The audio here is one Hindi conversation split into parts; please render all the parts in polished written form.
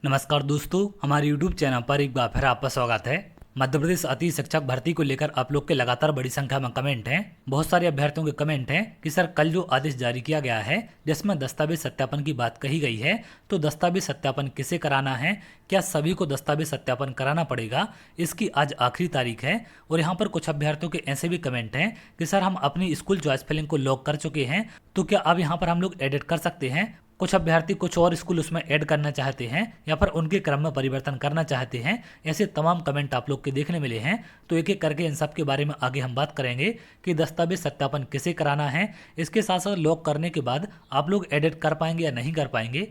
नमस्कार दोस्तों, हमारे YouTube चैनल पर एक बार फिर आपका स्वागत है। मध्य प्रदेश अति शिक्षक भर्ती को लेकर आप लोग के लगातार बड़ी संख्या में कमेंट हैं। बहुत सारे अभ्यर्थियों के कमेंट हैं कि सर कल जो आदेश जारी किया गया है जिसमें दस्तावेज सत्यापन की बात कही गई है, तो दस्तावेज सत्यापन किसे कराना है, क्या सभी को दस्तावेज सत्यापन कराना पड़ेगा, इसकी आज आखिरी तारीख है। और यहाँ पर कुछ अभ्यर्थियों के ऐसे भी कमेंट हैं कि सर हम अपनी स्कूल चॉइस फिलिंग को लॉक कर चुके हैं, तो क्या अब यहाँ पर हम लोग एडिट कर सकते हैं। कुछ अभ्यर्थी कुछ और स्कूल उसमें ऐड करना चाहते हैं या फिर उनके क्रम में परिवर्तन करना चाहते हैं। ऐसे तमाम कमेंट आप लोग के देखने मिले हैं, तो एक एक करके इन सब के बारे में आगे हम बात करेंगे कि दस्तावेज सत्यापन किसे कराना है। इसके साथ साथ लॉक करने के बाद आप लोग एडिट कर पाएंगे या नहीं कर पाएंगे।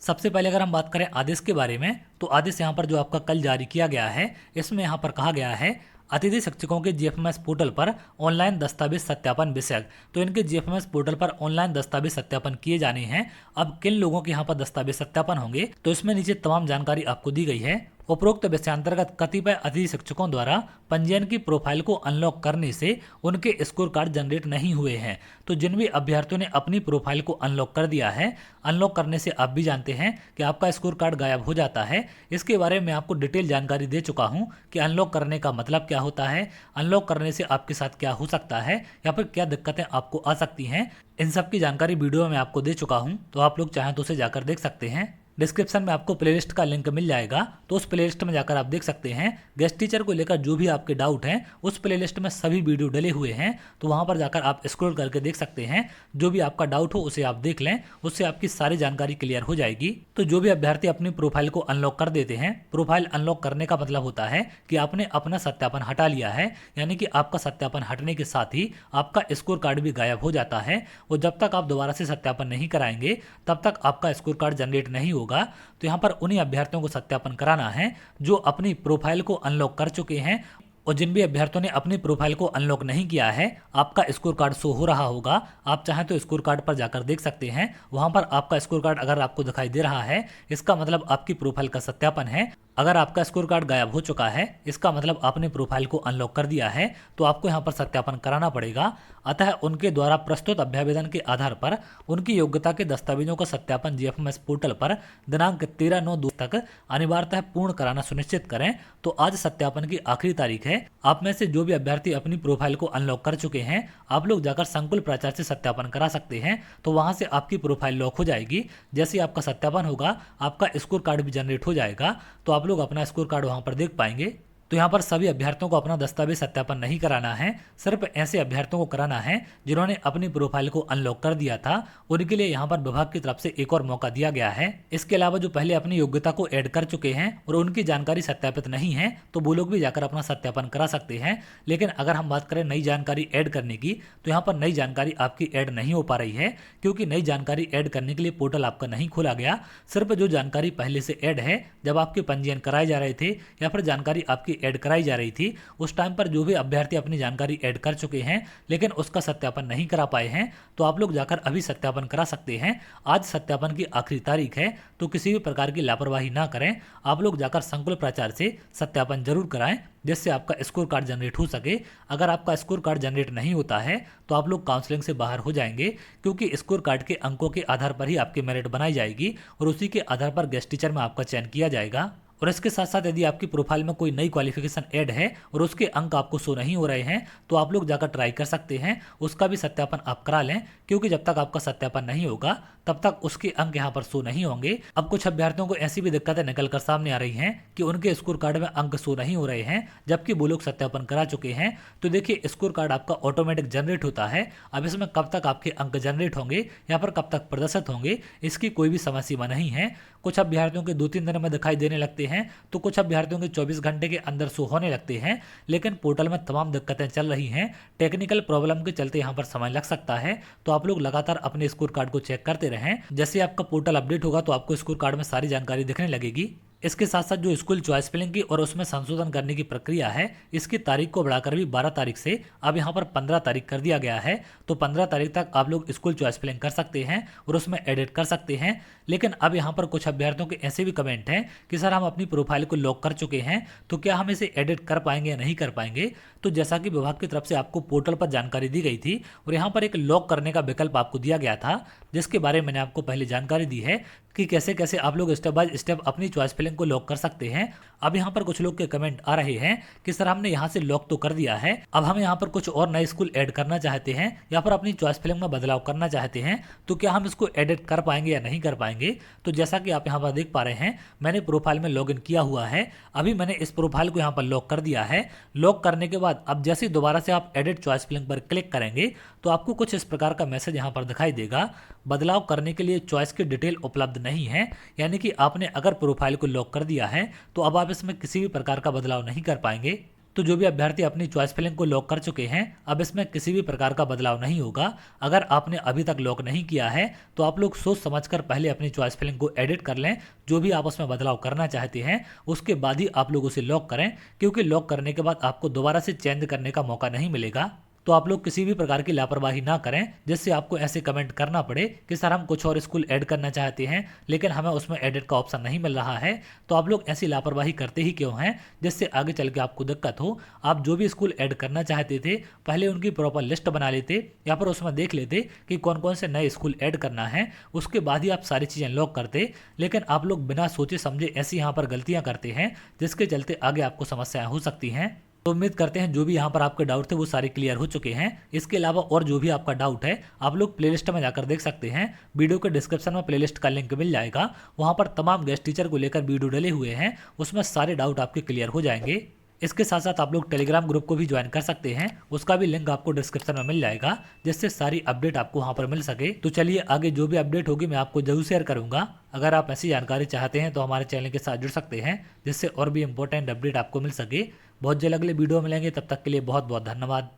सबसे पहले अगर हम बात करें आदेश के बारे में, तो आदेश यहाँ पर जो आपका कल जारी किया गया है, इसमें यहाँ पर कहा गया है अतिथि शिक्षकों के जीएफएमएस पोर्टल पर ऑनलाइन दस्तावेज सत्यापन विषयक। तो इनके जीएफएमएस पोर्टल पर ऑनलाइन दस्तावेज सत्यापन किए जाने हैं। अब किन लोगों के यहाँ पर दस्तावेज सत्यापन होंगे, तो इसमें नीचे तमाम जानकारी आपको दी गई है। उपरोक्त विषयांतर्गत कतिपय अतिथि शिक्षकों द्वारा पंजीयन की प्रोफाइल को अनलॉक करने से उनके स्कोर कार्ड जनरेट नहीं हुए हैं। तो जिन भी अभ्यर्थियों ने अपनी प्रोफाइल को अनलॉक कर दिया है, अनलॉक करने से आप भी जानते हैं कि आपका स्कोर कार्ड गायब हो जाता है। इसके बारे में आपको डिटेल जानकारी दे चुका हूं कि अनलॉक करने का मतलब क्या होता है, अनलॉक करने से आपके साथ क्या हो सकता है या फिर क्या दिक्कतें आपको आ सकती हैं। इन सब की जानकारी वीडियो में आपको दे चुका हूं, तो आप लोग चाहें तो उसे जाकर देख सकते हैं। डिस्क्रिप्शन में आपको प्लेलिस्ट का लिंक मिल जाएगा, तो उस प्लेलिस्ट में जाकर आप देख सकते हैं। गेस्ट टीचर को लेकर जो भी आपके डाउट हैं उस प्लेलिस्ट में सभी वीडियो डले हुए हैं, तो वहां पर जाकर आप स्क्रॉल करके देख सकते हैं। जो भी आपका डाउट हो उसे आप देख लें, उससे आपकी सारी जानकारी क्लियर हो जाएगी। तो जो भी अभ्यर्थी अपनी प्रोफाइल को अनलॉक कर देते हैं, प्रोफाइल अनलॉक करने का मतलब होता है कि आपने अपना सत्यापन हटा लिया है, यानी कि आपका सत्यापन हटने के साथ ही आपका स्कोर कार्ड भी गायब हो जाता है। और जब तक आप दोबारा से सत्यापन नहीं कराएंगे तब तक आपका स्कोर कार्ड जनरेट नहीं होगा। तो यहाँ पर उन्हीं अभ्यर्थियों को सत्यापन कराना है जो अपनी प्रोफाइल को अनलॉक कर चुके हैं। और जिन भी अभ्यर्थियों ने अपनी प्रोफाइल को अनलॉक नहीं किया है, आपका स्कोर कार्ड शो हो रहा होगा। आप चाहें तो स्कोर कार्ड पर जाकर देख सकते हैं। वहां पर आपका स्कोर कार्ड अगर आपको दिखाई दे रहा है, इसका मतलब आपकी प्रोफाइल का सत्यापन है। अगर आपका स्कोर कार्ड गायब हो चुका है, इसका मतलब आपने प्रोफाइल को अनलॉक कर दिया है, तो आपको यहाँ पर सत्यापन कराना पड़ेगा। अतः उनके द्वारा प्रस्तुत अभ्यावेदन के आधार पर उनकी योग्यता के दस्तावेजों का सत्यापन जीएफएमएस पोर्टल पर दिनांक 13/9/2 तक अनिवार्यतः पूर्ण कराना सुनिश्चित करें। तो आज सत्यापन की आखिरी तारीख है। आप में से जो भी अभ्यर्थी अपनी प्रोफाइल को अनलॉक कर चुके हैं, आप लोग जाकर संकुल प्राचार्य से सत्यापन करा सकते हैं। तो वहां से आपकी प्रोफाइल लॉक हो जाएगी। जैसे आपका सत्यापन होगा, आपका स्कोर कार्ड भी जनरेट हो जाएगा, तो आप लोग अपना स्कोर कार्ड वहां पर देख पाएंगे। तो यहाँ पर सभी अभ्यर्थियों को अपना दस्तावेज सत्यापन नहीं कराना है, सिर्फ ऐसे अभ्यर्थियों को कराना है जिन्होंने अपनी प्रोफाइल को अनलॉक कर दिया था। उनके लिए यहाँ पर विभाग की तरफ से एक और मौका दिया गया है। इसके अलावा जो पहले अपनी योग्यता को ऐड कर चुके हैं और उनकी जानकारी सत्यापित नहीं है, तो वो लोग भी जाकर अपना सत्यापन करा सकते हैं। लेकिन अगर हम बात करें नई जानकारी ऐड करने की, तो यहाँ पर नई जानकारी आपकी ऐड नहीं हो पा रही है, क्योंकि नई जानकारी ऐड करने के लिए पोर्टल आपका नहीं खोला गया। सिर्फ जो जानकारी पहले से ऐड है, जब आपके पंजीयन कराए जा रहे थे या फिर जानकारी आपकी ऐड कराई जा रही थी, उस टाइम पर जो भी अभ्यर्थी अपनी जानकारी ऐड कर चुके हैं लेकिन उसका सत्यापन नहीं करा पाए हैं, तो आप लोग जाकर अभी सत्यापन करा सकते हैं। आज सत्यापन की आखिरी तारीख है, तो किसी भी प्रकार की लापरवाही ना करें। आप लोग जाकर संकुल प्राचार्य से सत्यापन जरूर कराएं, जिससे आपका स्कोर कार्ड जनरेट हो सके। अगर आपका स्कोर कार्ड जनरेट नहीं होता है, तो आप लोग काउंसलिंग से बाहर हो जाएंगे, क्योंकि स्कोर कार्ड के अंकों के आधार पर ही आपकी मेरिट बनाई जाएगी और उसी के आधार पर गेस्ट टीचर में आपका चयन किया जाएगा। और इसके साथ साथ यदि आपकी प्रोफाइल में कोई नई क्वालिफिकेशन ऐड है और उसके अंक आपको शो नहीं हो रहे हैं, तो आप लोग जाकर ट्राई कर सकते हैं, उसका भी सत्यापन आप करा लें, क्योंकि जब तक आपका सत्यापन नहीं होगा तब तक उसके अंक यहाँ पर शो नहीं होंगे। अब कुछ अभ्यर्थियों को ऐसी भी दिक्कतें निकलकर सामने आ रही हैं कि उनके स्कोर कार्ड में अंक शो नहीं हो रहे हैं, जबकि वो लोग सत्यापन करा चुके हैं। तो देखिए, स्कोर कार्ड आपका ऑटोमेटिक जनरेट होता है। अब इसमें कब तक आपके अंक जनरेट होंगे या फिर कब तक प्रदर्शित होंगे, इसकी कोई भी समय सीमा नहीं है। कुछ अभ्यर्थियों के 2-3 दिन में दिखाई देने लगते हैं, तो कुछ अभ्यर्थियों के 24 घंटे के अंदर शो होने लगते हैं। लेकिन पोर्टल में तमाम दिक्कतें चल रही हैं, टेक्निकल प्रॉब्लम के चलते यहाँ पर समय लग सकता है। तो आप लोग लगातार अपने स्कोर कार्ड को चेक करते रहें। जैसे आपका पोर्टल अपडेट होगा, तो आपको स्कोर कार्ड में सारी जानकारी दिखने लगेगी। इसके साथ साथ जो स्कूल चॉइस फिलिंग की और उसमें संशोधन करने की प्रक्रिया है, इसकी तारीख को बढ़ाकर भी 12 तारीख से अब यहाँ पर 15 तारीख कर दिया गया है। तो 15 तारीख तक आप लोग स्कूल चॉइस फिलिंग कर सकते हैं और उसमें एडिट कर सकते हैं। लेकिन अब यहाँ पर कुछ अभ्यर्थियों के ऐसे भी कमेंट हैं कि सर हम अपनी प्रोफाइल को लॉक कर चुके हैं, तो क्या हम इसे एडिट कर पाएंगे या नहीं कर पाएंगे। तो जैसा कि विभाग की तरफ से आपको पोर्टल पर जानकारी दी गई थी और यहाँ पर एक लॉक करने का विकल्प आपको दिया गया था, जिसके बारे में मैंने आपको पहले जानकारी दी है कि कैसे कैसे आप लोग स्टेप बाय स्टेप अपनी चॉइस फिलिंग को लॉक कर सकते हैं। अब यहाँ पर कुछ लोग के कमेंट आ रहे हैं कि सर हमने यहाँ से लॉक तो कर दिया है, अब हम यहाँ पर कुछ और नए स्कूल ऐड करना चाहते हैं या फिर अपनी चॉइस फिलिंग में बदलाव करना चाहते हैं, तो क्या हम इसको एडिट कर पाएंगे या नहीं कर पाएंगे। तो जैसा कि आप यहाँ पर देख पा रहे हैं, मैंने प्रोफाइल में लॉग इन किया हुआ है। अभी मैंने इस प्रोफाइल को यहाँ पर लॉक कर दिया है। लॉक करने के बाद अब जैसे ही दोबारा से आप एडिट चॉइस फिलिंग पर क्लिक करेंगे तो आपको कुछ इस प्रकार का मैसेज यहाँ पर दिखाई देगा, बदलाव करने के लिए चॉइस की डिटेल उपलब्ध नहीं है। यानी कि आपने अगर प्रोफाइल को लॉक कर दिया है तो अब आप इसमें किसी भी प्रकार का बदलाव नहीं कर पाएंगे। तो जो भी अभ्यर्थी अपनी चॉइस फिलिंग को लॉक कर चुके हैं, अब इसमें किसी भी प्रकार का बदलाव नहीं होगा। अगर आपने अभी तक लॉक नहीं किया है तो आप लोग सोच समझकर पहले अपनी चॉइस फिलिंग को एडिट कर लें, जो भी आप उसमें बदलाव करना चाहते हैं उसके बाद ही आप लोग उसे लॉक करें, क्योंकि लॉक करने के बाद आपको दोबारा से चेंज करने का मौका नहीं मिलेगा। तो आप लोग किसी भी प्रकार की लापरवाही ना करें जिससे आपको ऐसे कमेंट करना पड़े कि सर हम कुछ और स्कूल ऐड करना चाहते हैं लेकिन हमें उसमें एडिट का ऑप्शन नहीं मिल रहा है। तो आप लोग ऐसी लापरवाही करते ही क्यों हैं जिससे आगे चल के आपको दिक्कत हो। आप जो भी स्कूल ऐड करना चाहते थे पहले उनकी प्रॉपर लिस्ट बना लेते या फिर उसमें देख लेते कि कौन कौन से नए स्कूल ऐड करना है, उसके बाद ही आप सारी चीज़ें लॉक करते। लेकिन आप लोग बिना सोचे समझे ऐसी यहाँ पर गलतियाँ करते हैं जिसके चलते आगे आपको समस्याएं हो सकती हैं। तो उम्मीद करते हैं जो भी यहाँ पर आपके डाउट थे वो सारे क्लियर हो चुके हैं। इसके अलावा और जो भी आपका डाउट है आप लोग प्लेलिस्ट में जाकर देख सकते हैं। वीडियो के डिस्क्रिप्शन में प्लेलिस्ट का लिंक मिल जाएगा, वहाँ पर तमाम गेस्ट टीचर को लेकर वीडियो डले हुए हैं, उसमें सारे डाउट आपके क्लियर हो जाएंगे। इसके साथ साथ आप लोग टेलीग्राम ग्रुप को भी ज्वाइन कर सकते हैं, उसका भी लिंक आपको डिस्क्रिप्शन में मिल जाएगा, जिससे सारी अपडेट आपको वहाँ पर मिल सके। तो चलिए आगे जो भी अपडेट होगी मैं आपको जरूर शेयर करूँगा। अगर आप ऐसी जानकारी चाहते हैं तो हमारे चैनल के साथ जुड़ सकते हैं, जिससे और भी इंपॉर्टेंट अपडेट आपको मिल सके। बहुत जल्द अगले वीडियो मिलेंगे, तब तक के लिए बहुत बहुत धन्यवाद।